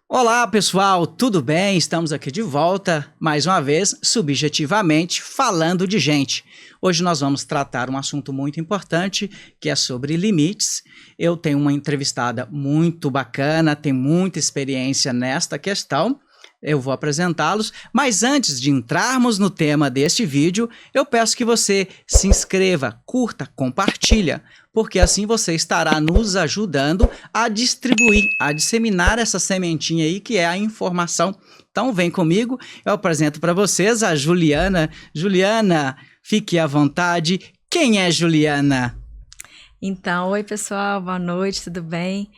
Olá, pessoal, tudo bem? Estamos aqui de volta, mais uma vez, subjetivamente, falando de gente. Hoje nós vamos tratar um assunto muito importante, que é sobre limites. Eu tenho uma entrevistada muito bacana, tem muita experiência nesta questão. Eu vou apresentá-los, mas antes de entrarmos no tema deste vídeo, eu peço que você se inscreva, curta, compartilha, porque assim você estará nos ajudando a distribuir, a disseminar essa sementinha aí que é a informação. Então vem comigo, eu apresento para vocês a Juliana. Juliana, fique à vontade. Quem é Juliana? Então, oi pessoal, boa noite, tudo bem?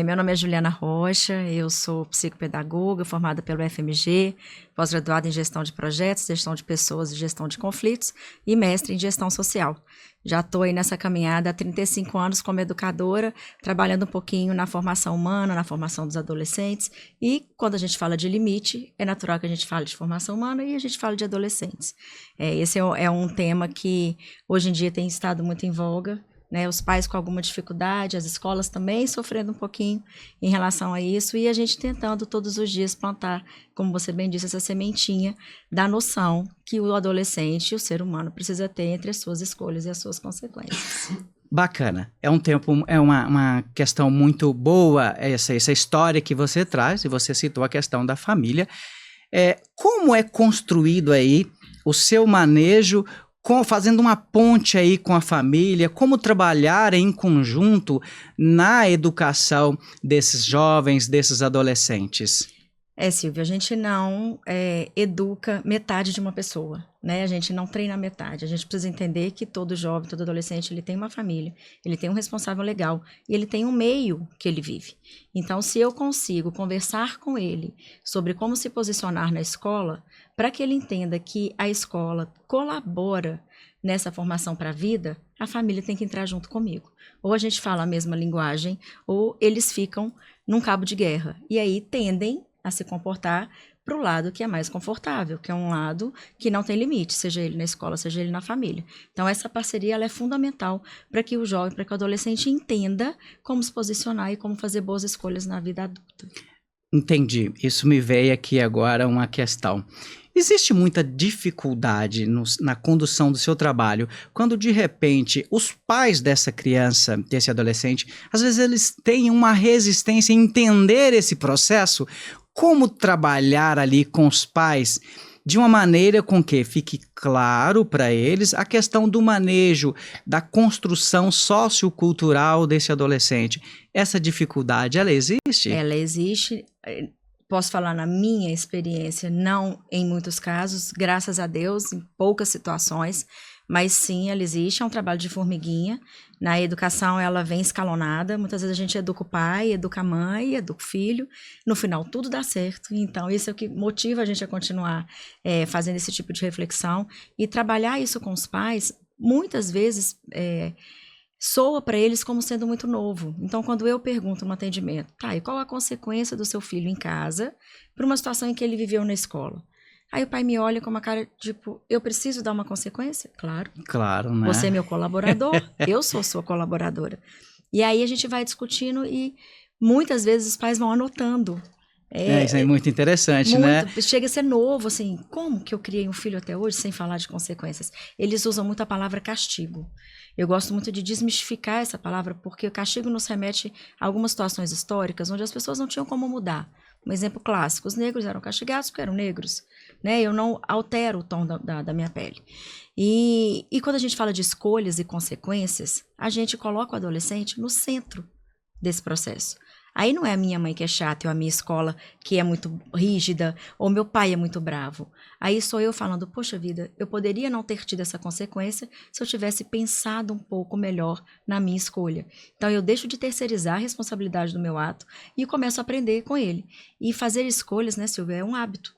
Meu nome é Juliana Rocha, eu sou psicopedagoga formada pelo FMG, pós-graduada em gestão de projetos, gestão de pessoas e gestão de conflitos e mestre em gestão social. Já estou aí nessa caminhada há 35 anos como educadora, trabalhando um pouquinho na formação humana, na formação dos adolescentes, e quando a gente fala de limite, é natural que a gente fale de formação humana e a gente fale de adolescentes. Esse é um tema que hoje em dia tem estado muito em voga, né, os pais com alguma dificuldade, as escolas também sofrendo um pouquinho em relação a isso, e a gente tentando todos os dias plantar, como você bem disse, essa sementinha da noção que o adolescente, o ser humano, precisa ter entre as suas escolhas e as suas consequências. Bacana, é um tempo, é uma questão muito boa essa história que você traz, e você citou a questão da família. Como é construído aí o seu manejo, fazendo uma ponte aí com a família, como trabalhar em conjunto na educação desses jovens, desses adolescentes? Silvia, a gente não educa metade de uma pessoa, né? A gente não treina metade. A gente precisa entender que todo jovem, todo adolescente, ele tem uma família, ele tem um responsável legal e ele tem um meio que ele vive. Então, se eu consigo conversar com ele sobre como se posicionar na escola, para que ele entenda que a escola colabora nessa formação para a vida, a família tem que entrar junto comigo. Ou a gente fala a mesma linguagem, ou eles ficam num cabo de guerra. E aí tendem a se comportar para o lado que é mais confortável, que é um lado que não tem limite, seja ele na escola, seja ele na família. Então, essa parceria ela é fundamental para que o jovem, para que o adolescente entenda como se posicionar e como fazer boas escolhas na vida adulta. Entendi. Isso me veio aqui agora uma questão. Existe muita dificuldade na condução do seu trabalho quando, de repente, os pais dessa criança, desse adolescente, às vezes eles têm uma resistência em entender esse processo? Como trabalhar ali com os pais de uma maneira com que fique claro para eles a questão do manejo, da construção sociocultural desse adolescente? Essa dificuldade, ela existe? Ela existe. Posso falar na minha experiência, não em muitos casos, graças a Deus, em poucas situações, mas sim, ela existe, é um trabalho de formiguinha. Na educação, ela vem escalonada, muitas vezes a gente educa o pai, educa a mãe, educa o filho, no final tudo dá certo. Então, isso é o que motiva a gente a continuar fazendo esse tipo de reflexão e trabalhar isso com os pais, muitas vezes soa para eles como sendo muito novo. Então, quando eu pergunto no atendimento, e qual a consequência do seu filho em casa para uma situação em que ele viveu na escola? Aí o pai me olha com uma cara tipo, eu preciso dar uma consequência? Claro. Claro, né? Você é meu colaborador, eu sou sua colaboradora. E aí a gente vai discutindo e muitas vezes os pais vão anotando. Isso é muito interessante, né? Chega a ser novo, assim, como que eu criei um filho até hoje sem falar de consequências? Eles usam muito a palavra castigo. Eu gosto muito de desmistificar essa palavra, porque o castigo nos remete a algumas situações históricas onde as pessoas não tinham como mudar. Um exemplo clássico, os negros eram castigados porque eram negros, né? Eu não altero o tom da minha pele. E quando a gente fala de escolhas e consequências, a gente coloca o adolescente no centro desse processo. Aí não é a minha mãe que é chata, ou a minha escola que é muito rígida, ou meu pai é muito bravo. Aí sou eu falando, poxa vida, eu poderia não ter tido essa consequência se eu tivesse pensado um pouco melhor na minha escolha. Então eu deixo de terceirizar a responsabilidade do meu ato e começo a aprender com ele. E fazer escolhas, né, Silvia, é um hábito.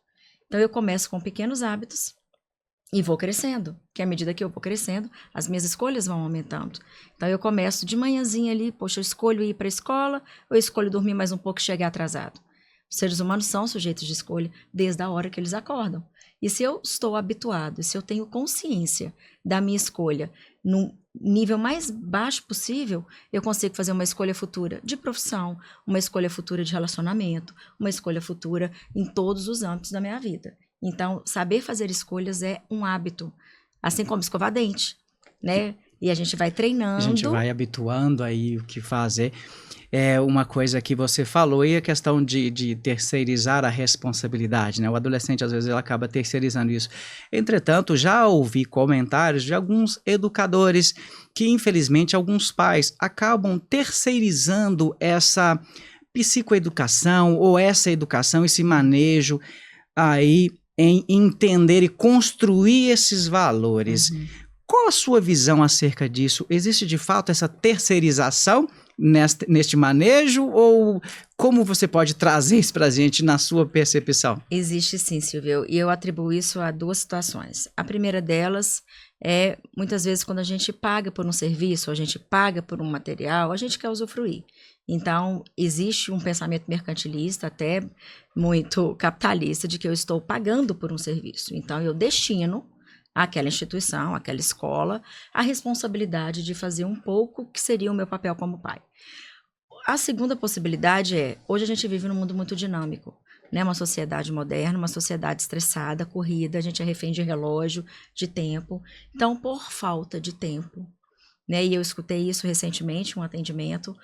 Então eu começo com pequenos hábitos e vou crescendo, que à medida que eu vou crescendo, as minhas escolhas vão aumentando. Então eu começo de manhãzinha ali, poxa, eu escolho ir para a escola, ou eu escolho dormir mais um pouco e chegar atrasado. Os seres humanos são sujeitos de escolha desde a hora que eles acordam. E se eu estou habituado, se eu tenho consciência da minha escolha nível mais baixo possível, eu consigo fazer uma escolha futura de profissão, uma escolha futura de relacionamento, uma escolha futura em todos os âmbitos da minha vida. Então, saber fazer escolhas é um hábito, assim como escovar dente, né? E a gente vai treinando. A gente vai habituando aí o que fazer. É uma coisa que você falou e a questão de terceirizar a responsabilidade, né? O adolescente, às vezes, ele acaba terceirizando isso. Entretanto, já ouvi comentários de alguns educadores que, infelizmente, alguns pais acabam terceirizando essa psicoeducação ou essa educação, esse manejo aí em entender e construir esses valores. Qual a sua visão acerca disso? Existe de fato essa terceirização neste manejo ou como você pode trazer isso para a gente na sua percepção? Existe sim, Silvio, e eu atribuo isso a duas situações. A primeira delas é, muitas vezes, quando a gente paga por um serviço, a gente paga por um material, a gente quer usufruir. Então, existe um pensamento mercantilista, até muito capitalista, de que eu estou pagando por um serviço. Então, eu destino àquela instituição, àquela escola, a responsabilidade de fazer um pouco que seria o meu papel como pai. A segunda possibilidade é, hoje a gente vive num mundo muito dinâmico, né? Uma sociedade moderna, uma sociedade estressada, corrida, a gente é refém de relógio, de tempo. Então, por falta de tempo, né? E eu escutei isso recentemente, um atendimento,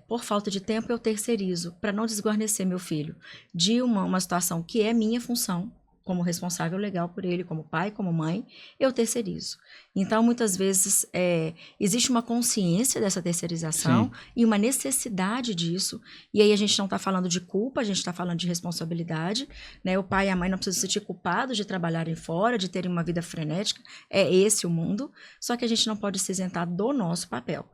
por falta de tempo eu terceirizo, para não desguarnecer meu filho de uma situação que é minha função, como responsável legal por ele, como pai, como mãe, eu terceirizo. Então, muitas vezes, existe uma consciência dessa terceirização. Sim. E uma necessidade disso. E aí a gente não está falando de culpa, a gente está falando de responsabilidade, né? O pai e a mãe não precisam se sentir culpados de trabalharem fora, de terem uma vida frenética. É esse o mundo. Só que a gente não pode se isentar do nosso papel.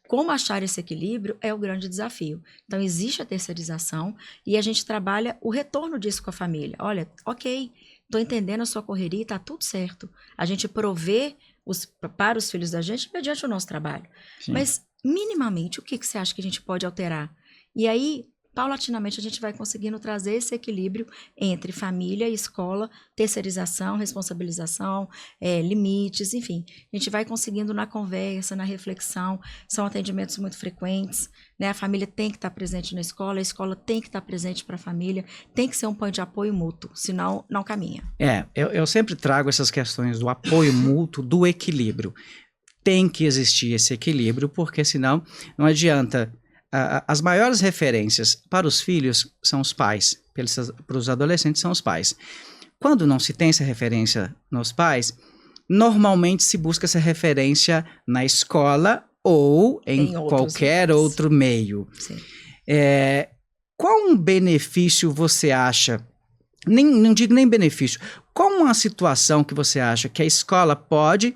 Como achar esse equilíbrio é o grande desafio. Então, existe a terceirização e a gente trabalha o retorno disso com a família. Olha, ok, estou entendendo a sua correria e está tudo certo. A gente provê para os filhos da gente mediante o nosso trabalho. Sim. Mas, minimamente, o que você acha que a gente pode alterar? E aí, paulatinamente, a gente vai conseguindo trazer esse equilíbrio entre família e escola, terceirização, responsabilização, limites, enfim. A gente vai conseguindo na conversa, na reflexão, são atendimentos muito frequentes, né? A família tem que estar presente na escola, a escola tem que estar presente para a família, tem que ser um ponto de apoio mútuo, senão não caminha. Eu sempre trago essas questões do apoio mútuo, do equilíbrio. Tem que existir esse equilíbrio, porque senão não adianta. As maiores referências para os filhos são os pais, para os adolescentes são os pais. Quando não se tem essa referência nos pais, normalmente se busca essa referência na escola ou em qualquer outro meio. Sim. Qual um benefício você acha, não digo nem benefício, qual uma situação que você acha que a escola pode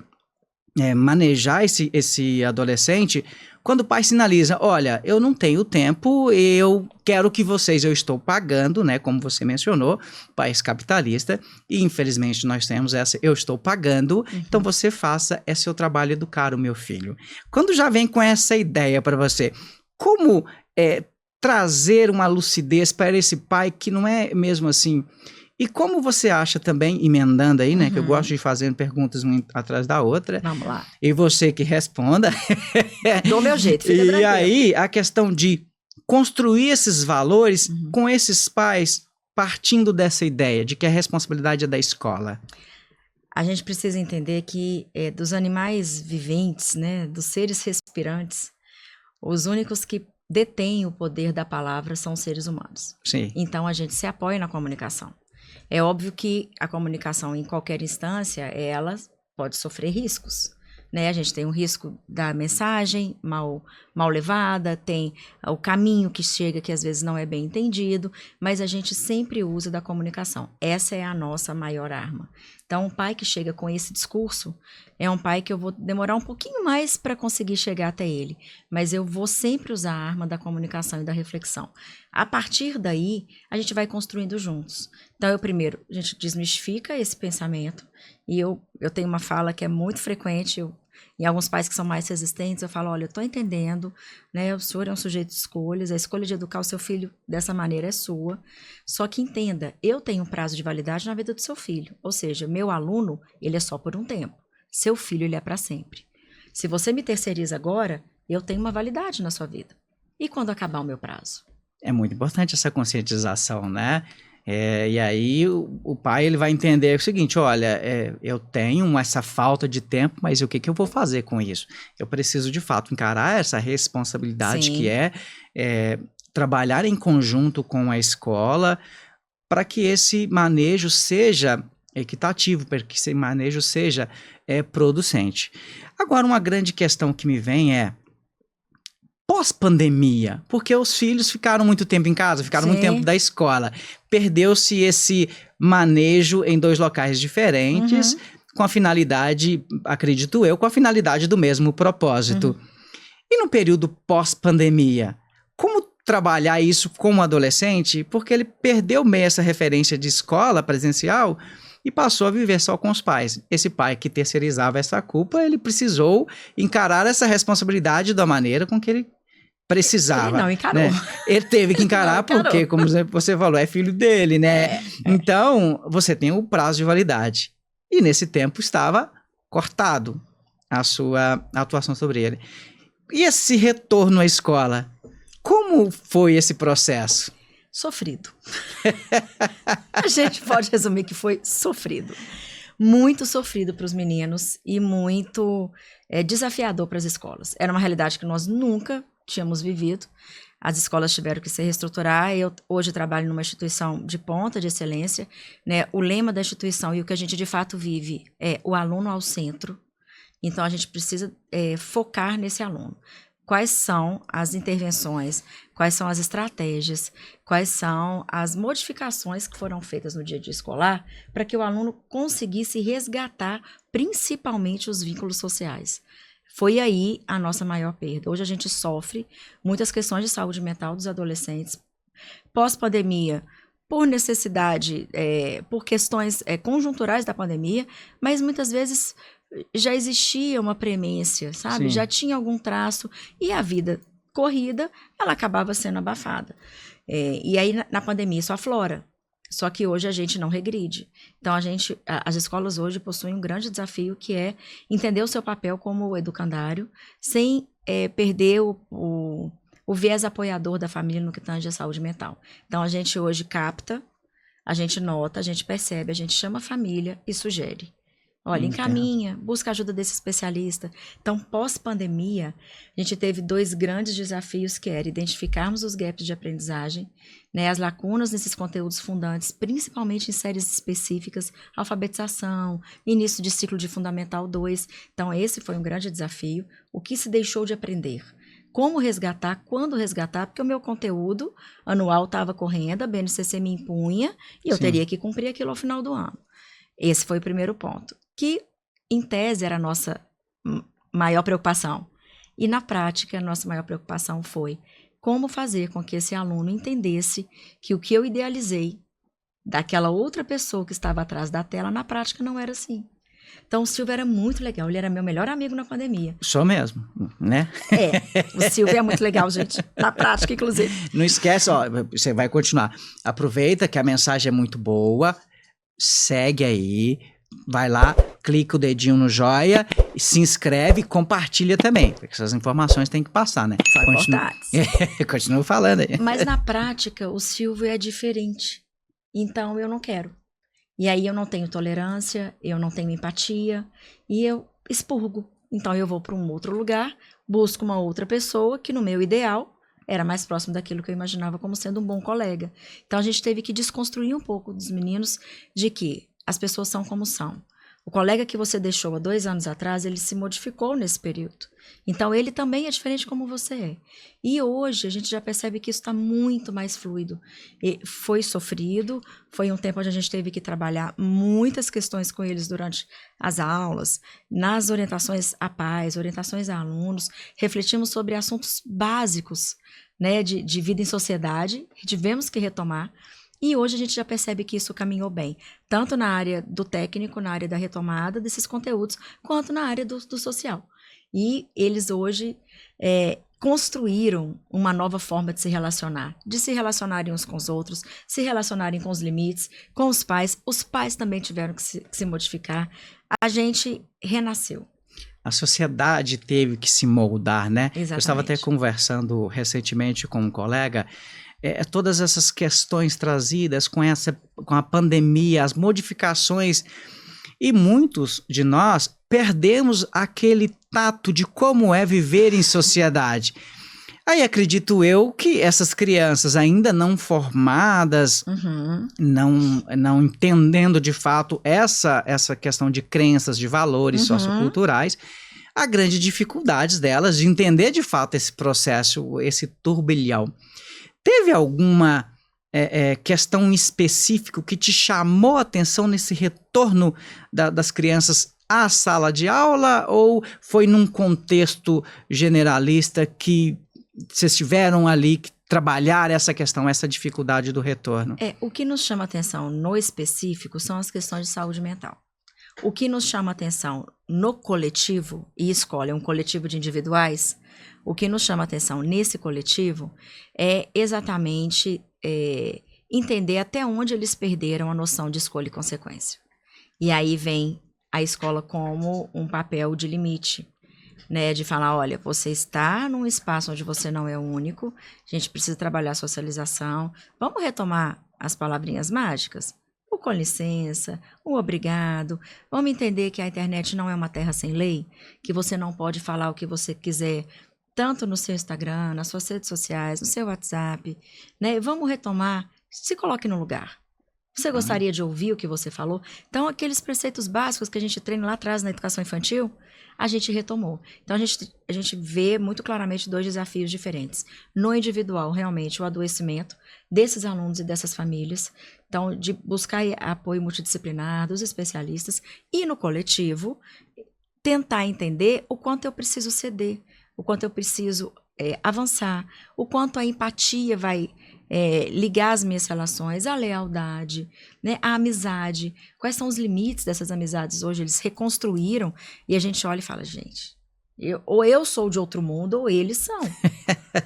manejar esse adolescente quando o pai sinaliza, olha, eu não tenho tempo, eu quero que vocês, eu estou pagando, né, como você mencionou, país capitalista, e infelizmente nós temos essa, eu estou pagando, então você faça, é seu trabalho educar o meu filho. Quando já vem com essa ideia para você, como trazer uma lucidez para esse pai que não é mesmo assim? E como você acha também, emendando aí, né, que eu gosto de fazer perguntas uma atrás da outra. Vamos lá. E você que responda. Do meu jeito, fica tranquilo. E aí, a questão de construir esses valores com esses pais, partindo dessa ideia de que a responsabilidade é da escola. A gente precisa entender que dos animais viventes, né, dos seres respirantes, os únicos que detêm o poder da palavra são os seres humanos. Sim. Então, a gente se apoia na comunicação. É óbvio que a comunicação em qualquer instância, ela pode sofrer riscos, né? A gente tem o risco da mensagem mal levada, tem o caminho que chega que às vezes não é bem entendido, mas a gente sempre usa da comunicação. Essa é a nossa maior arma. Então, um pai que chega com esse discurso é um pai que eu vou demorar um pouquinho mais para conseguir chegar até ele, mas eu vou sempre usar a arma da comunicação e da reflexão. A partir daí, a gente vai construindo juntos. Então, primeiro, a gente desmistifica esse pensamento, e eu tenho uma fala que é muito frequente, em alguns pais que são mais resistentes, eu falo, olha, eu estou entendendo, né, o senhor é um sujeito de escolhas, a escolha de educar o seu filho dessa maneira é sua, só que entenda, eu tenho um prazo de validade na vida do seu filho, ou seja, meu aluno, ele é só por um tempo, seu filho, ele é para sempre. Se você me terceiriza agora, eu tenho uma validade na sua vida. E quando acabar o meu prazo? É muito importante essa conscientização, né? E aí o pai ele vai entender o seguinte, olha, eu tenho essa falta de tempo, mas o que que eu vou fazer com isso? Eu preciso de fato encarar essa responsabilidade Sim. que é trabalhar em conjunto com a escola para que esse manejo seja equitativo, para que esse manejo seja producente. Agora, uma grande questão que me vem pós-pandemia, porque os filhos ficaram muito tempo em casa, ficaram muito tempo da escola, perdeu-se esse manejo em 2 locais diferentes, com a finalidade, acredito eu, com a finalidade do mesmo propósito. E no período pós-pandemia, como trabalhar isso com o adolescente? Porque ele perdeu meio essa referência de escola presencial e passou a viver só com os pais. Esse pai que terceirizava essa culpa, ele precisou encarar essa responsabilidade da maneira com que ele precisava. Ele não encarou. Né? Ele teve que encarar porque, como você falou, é filho dele, né? Então, você tem o prazo de validade. E nesse tempo estava cortado a sua atuação sobre ele. E esse retorno à escola? Como foi esse processo? Sofrido. A gente pode resumir que foi sofrido. Muito sofrido para os meninos e muito desafiador para as escolas. Era uma realidade que nós nunca tínhamos vivido. As escolas tiveram que se reestruturar. Eu hoje trabalho numa instituição de ponta, de excelência, né? O lema da instituição e o que a gente de fato vive é o aluno ao centro. Então, a gente precisa focar nesse aluno. Quais são as intervenções, quais são as estratégias, quais são as modificações que foram feitas no dia a dia escolar para que o aluno conseguisse resgatar principalmente os vínculos sociais. Foi aí a nossa maior perda. Hoje a gente sofre muitas questões de saúde mental dos adolescentes. Pós-pandemia, por necessidade, por questões conjunturais da pandemia, mas muitas vezes já existia uma premência, sabe? Sim. Já tinha algum traço e a vida corrida, ela acabava sendo abafada. E aí na pandemia isso aflora. Só que hoje a gente não regride. Então as escolas hoje possuem um grande desafio que é entender o seu papel como educandário sem perder o viés apoiador da família no que tange a saúde mental. Então a gente hoje capta, a gente nota, a gente percebe, a gente chama a família e sugere. Olha, encaminha, busca a ajuda desse especialista. Então, pós-pandemia, a gente teve 2 grandes desafios, que era identificarmos os gaps de aprendizagem, né, as lacunas nesses conteúdos fundantes, principalmente em séries específicas, alfabetização, início de ciclo de Fundamental 2. Então, esse foi um grande desafio. O que se deixou de aprender? Como resgatar, quando resgatar, porque o meu conteúdo anual estava correndo, a BNCC me impunha e eu teria que cumprir aquilo ao final do ano. Esse foi o primeiro ponto, que em tese era a nossa maior preocupação. E na prática, a nossa maior preocupação foi como fazer com que esse aluno entendesse que o que eu idealizei daquela outra pessoa que estava atrás da tela, na prática não era assim. Então, o Silvio era muito legal, ele era meu melhor amigo na pandemia. Só mesmo, né? O Silvio é muito legal, gente, na prática, inclusive. Não esquece, você vai continuar. Aproveita que a mensagem é muito boa, segue aí, vai lá, clica o dedinho no joia, se inscreve e compartilha também, porque essas informações têm que passar, né? São importantes. Continua falando aí. Mas na prática, o Silvio é diferente, então eu não quero. E aí eu não tenho tolerância, eu não tenho empatia e eu expurgo. Então eu vou para um outro lugar, busco uma outra pessoa que no meu ideal era mais próximo daquilo que eu imaginava como sendo um bom colega. Então a gente teve que desconstruir um pouco dos meninos de que as pessoas são como são. O colega que você deixou há 2 anos atrás, ele se modificou nesse período. Então, ele também é diferente como você é. E hoje, a gente já percebe que isso está muito mais fluido. E foi sofrido, foi um tempo onde a gente teve que trabalhar muitas questões com eles durante as aulas, nas orientações a pais, orientações a alunos. Refletimos sobre assuntos básicos, né, de vida em sociedade, que tivemos que retomar. E hoje a gente já percebe que isso caminhou bem, tanto na área do técnico, na área da retomada desses conteúdos, quanto na área do social. E eles hoje construíram uma nova forma de se relacionarem uns com os outros, se relacionarem com os limites, com os pais. Os pais também tiveram que se modificar. A gente renasceu. a sociedade teve que se moldar, né? Exatamente. Eu estava até conversando recentemente com um colega, todas essas questões trazidas com a pandemia, as modificações, e muitos de nós perdemos aquele tato de como é viver em sociedade. Aí acredito eu que essas crianças ainda não formadas, não entendendo de fato essa questão de crenças, de valores socioculturais, a grande dificuldade delas de entender de fato esse processo, esse turbilhão. Teve alguma questão específica que te chamou a atenção nesse retorno das crianças à sala de aula, ou foi num contexto generalista que vocês tiveram ali que trabalhar essa questão, essa dificuldade do retorno? O que nos chama atenção no específico são as questões de saúde mental. O que nos chama atenção no coletivo, e escola é um coletivo de individuais, o que nos chama atenção nesse coletivo é exatamente entender até onde eles perderam a noção de escolha e consequência. E aí vem a escola como um papel de limite, né, de falar, olha, você está num espaço onde você não é o único, a gente precisa trabalhar a socialização, vamos retomar as palavrinhas mágicas? O com licença, o obrigado, vamos entender que a internet não é uma terra sem lei, que você não pode falar o que você quiser, tanto no seu Instagram, nas suas redes sociais, no seu WhatsApp, né, vamos retomar, se coloque no lugar. Você gostaria de ouvir o que você falou? Então, aqueles preceitos básicos que a gente treina lá atrás na educação infantil, a gente retomou. Então, a gente vê muito claramente 2 desafios diferentes. No individual, realmente, o adoecimento desses alunos e dessas famílias. Então, de buscar apoio multidisciplinar dos especialistas. E no coletivo, tentar entender o quanto eu preciso ceder, o quanto eu preciso avançar, o quanto a empatia vai ligar as minhas relações, a lealdade, né, a amizade. Quais são os limites dessas amizades hoje? Eles reconstruíram e a gente olha e fala, gente, ou eu sou de outro mundo ou eles são.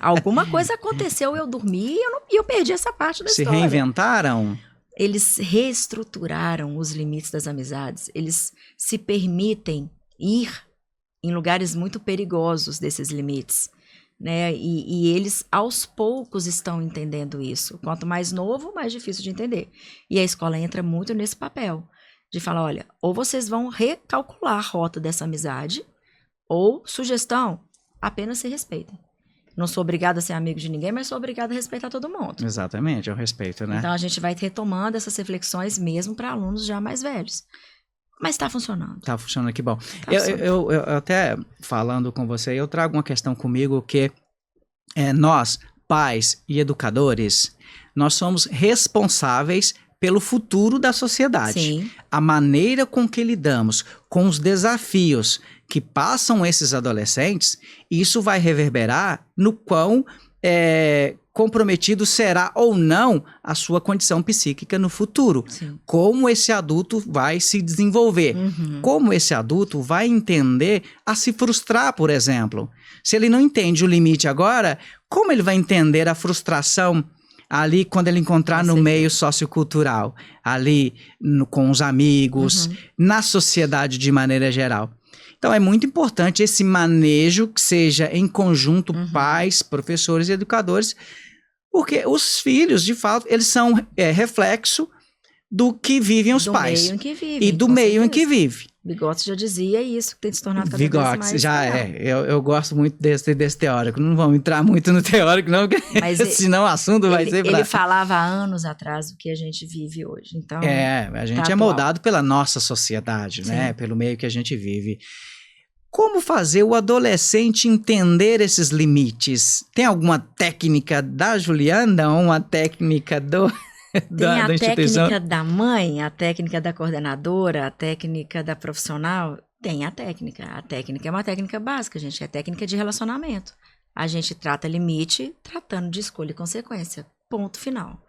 Alguma coisa aconteceu, eu dormi e eu perdi essa parte da história. Se reinventaram? Eles reestruturaram os limites das amizades. Eles se permitem ir em lugares muito perigosos desses limites. Né? E eles, aos poucos, estão entendendo isso. Quanto mais novo, mais difícil de entender. E a escola entra muito nesse papel, de falar, olha, ou vocês vão recalcular a rota dessa amizade, ou, sugestão, apenas se respeitem. Não sou obrigada a ser amigo de ninguém, mas sou obrigada a respeitar todo mundo. Exatamente, é o respeito, né? Então, a gente vai retomando essas reflexões mesmo para alunos já mais velhos. Mas está funcionando. Está funcionando, que bom. Eu até falando com você, eu trago uma questão comigo que nós, pais e educadores, nós somos responsáveis pelo futuro da sociedade. Sim. A maneira com que lidamos com os desafios que passam esses adolescentes, isso vai reverberar no quão comprometido será ou não a sua condição psíquica no futuro. Sim. Como esse adulto vai se desenvolver. Como esse adulto vai entender a se frustrar, por exemplo. Se ele não entende o limite agora, como ele vai entender a frustração ali quando ele encontrar no meio sociocultural, ali com os amigos, na sociedade de maneira geral. Então, é muito importante esse manejo que seja em conjunto pais, professores e educadores, porque os filhos, de fato, eles são reflexo do que vivem os pais. Do meio em que vivem. E do meio em que vive. Vygotsky já dizia isso, que tem se tornado cada vez mais... Vygotsky, já eu gosto muito desse teórico. Não vamos entrar muito no teórico, não, porque senão o assunto vai ser... Ele falava há anos atrás do que a gente vive hoje. Então, a gente é moldado pela nossa sociedade, né? Pelo meio que a gente vive. Como fazer o adolescente entender esses limites? Tem alguma técnica da Juliana ou uma técnica da instituição? Técnica da mãe, a técnica da coordenadora, a técnica da profissional. Tem a técnica. A técnica é uma técnica básica, gente. É técnica de relacionamento. A gente trata limite tratando de escolha e consequência. Ponto final.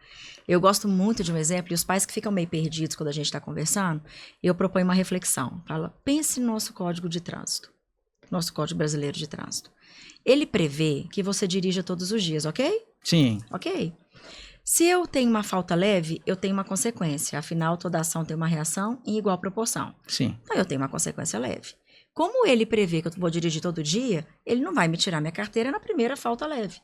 Eu gosto muito de um exemplo, e os pais que ficam meio perdidos quando a gente está conversando, eu proponho uma reflexão. Fala, pense no nosso Código de Trânsito, nosso Código Brasileiro de Trânsito. Ele prevê que você dirija todos os dias, ok? Sim. Ok. Se eu tenho uma falta leve, eu tenho uma consequência. Afinal, toda ação tem uma reação em igual proporção. Sim. Então, eu tenho uma consequência leve. Como ele prevê que eu vou dirigir todo dia, ele não vai me tirar minha carteira na primeira falta leve.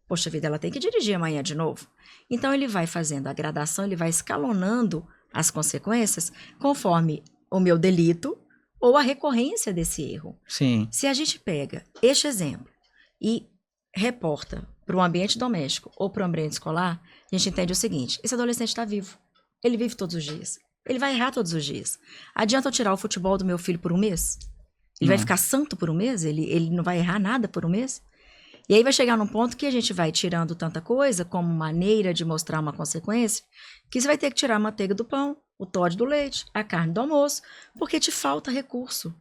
Poxa vida, ela tem que dirigir amanhã de novo. Então, ele vai fazendo a gradação, ele vai escalonando as consequências conforme o meu delito ou a recorrência desse erro. Sim. Se a gente pega este exemplo e reporta para o ambiente doméstico ou para o ambiente escolar, a gente entende o seguinte: esse adolescente está vivo. Ele vive todos os dias. Ele vai errar todos os dias. Adianta eu tirar o futebol do meu filho por um mês? Ele vai ficar santo por um mês? Ele não vai errar nada por um mês? E aí vai chegar num ponto que a gente vai tirando tanta coisa como maneira de mostrar uma consequência, que você vai ter que tirar a manteiga do pão, o Toddy do leite, a carne do almoço, porque te falta recurso.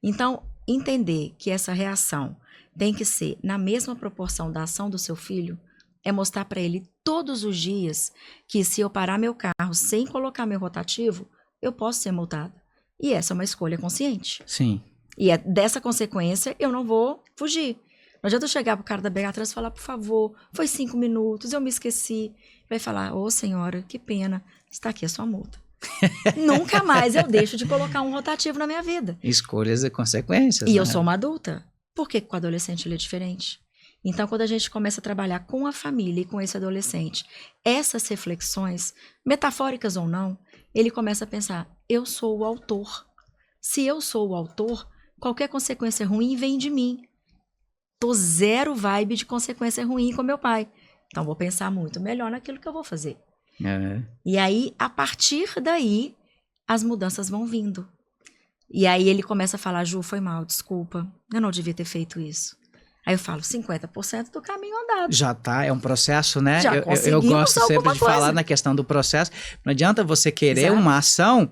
Então, entender que essa reação tem que ser na mesma proporção da ação do seu filho é mostrar para ele todos os dias que se eu parar meu carro sem colocar meu rotativo, eu posso ser multada. E essa é uma escolha consciente. Sim. E é dessa consequência eu não vou fugir. Não adianta eu chegar pro cara da BH Trans e falar, por favor, foi 5 minutos, eu me esqueci. Ele vai falar, ô senhora, que pena, está aqui a sua multa. Nunca mais eu deixo de colocar um rotativo na minha vida. Escolhas e consequências. E né? eu sou uma adulta. Por que com o adolescente ele é diferente? Então, quando a gente começa a trabalhar com a família e com esse adolescente, essas reflexões, metafóricas ou não, ele começa a pensar, eu sou o autor. Se eu sou o autor, qualquer consequência ruim vem de mim. Tô zero vibe de consequência ruim com meu pai. Então, vou pensar muito melhor naquilo que eu vou fazer. E aí, a partir daí, as mudanças vão vindo. E aí, ele começa a falar, Ju, foi mal, desculpa. Eu não devia ter feito isso. Aí eu falo, 50% do caminho andado. Já tá, é um processo, né? Já Eu gosto sempre de coisa. falar na questão do processo. Não adianta você querer uma ação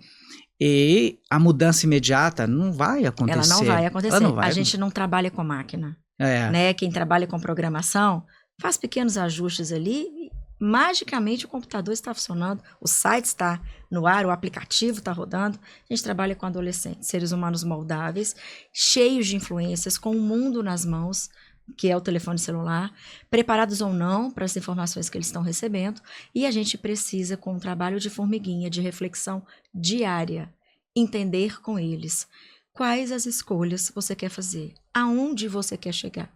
e a mudança imediata não vai acontecer. Ela não vai acontecer. Ela não vai. A gente não trabalha com máquina. É. Né? Quem trabalha com programação faz pequenos ajustes ali e magicamente o computador está funcionando, o site está no ar, o aplicativo está rodando. A gente trabalha com adolescentes, seres humanos moldáveis, cheios de influências, com o mundo nas mãos, que é o telefone celular, preparados ou não para as informações que eles estão recebendo. E a gente precisa, com um trabalho de formiguinha, de reflexão diária, entender com eles quais as escolhas você quer fazer, aonde você quer chegar,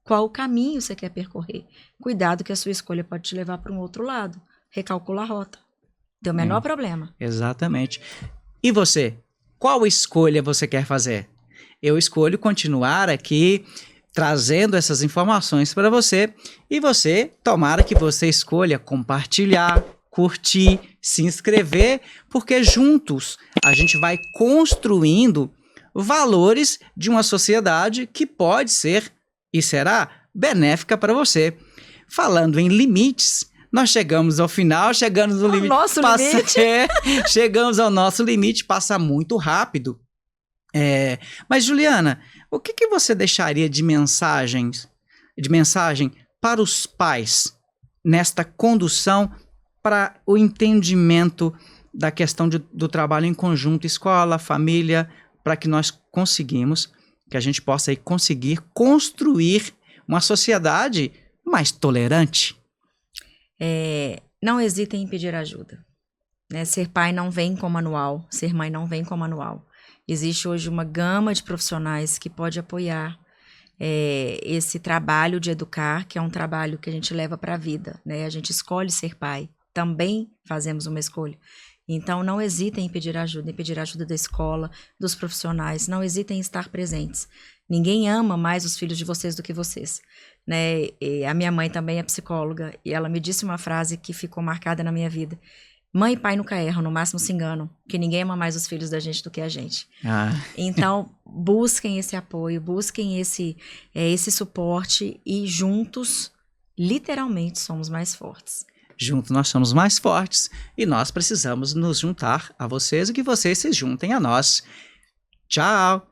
qual o caminho você quer percorrer. Cuidado que a sua escolha pode te levar para um outro lado. Recalcula a rota. Deu o menor problema. Exatamente. E você? Qual escolha você quer fazer? Eu escolho continuar aqui trazendo essas informações para você e você, tomara que você escolha compartilhar, curtir, se inscrever, porque juntos a gente vai construindo valores de uma sociedade que pode ser e será benéfica para você. Falando em limites, nós chegamos ao final, chegamos no limite. Nosso limite. Chegamos ao nosso limite, passa muito rápido. Mas, Juliana, o que você deixaria de mensagem para os pais nesta condução para o entendimento da questão do trabalho em conjunto, escola, família, para que nós que a gente possa aí conseguir construir uma sociedade mais tolerante? Não hesitem em pedir ajuda. Né? Ser pai não vem com manual, ser mãe não vem com manual. Existe hoje uma gama de profissionais que pode apoiar esse trabalho de educar, que é um trabalho que a gente leva para a vida. Né? A gente escolhe ser pai, também fazemos uma escolha. Então, não hesitem em pedir ajuda da escola, dos profissionais, não hesitem em estar presentes. Ninguém ama mais os filhos de vocês do que vocês. Né? E a minha mãe também é psicóloga e ela me disse uma frase que ficou marcada na minha vida. Mãe e pai nunca erram, no máximo se enganam, porque ninguém ama mais os filhos da gente do que a gente. Então, busquem esse apoio, busquem esse suporte e juntos, literalmente, somos mais fortes. Juntos nós somos mais fortes e nós precisamos nos juntar a vocês e que vocês se juntem a nós. Tchau!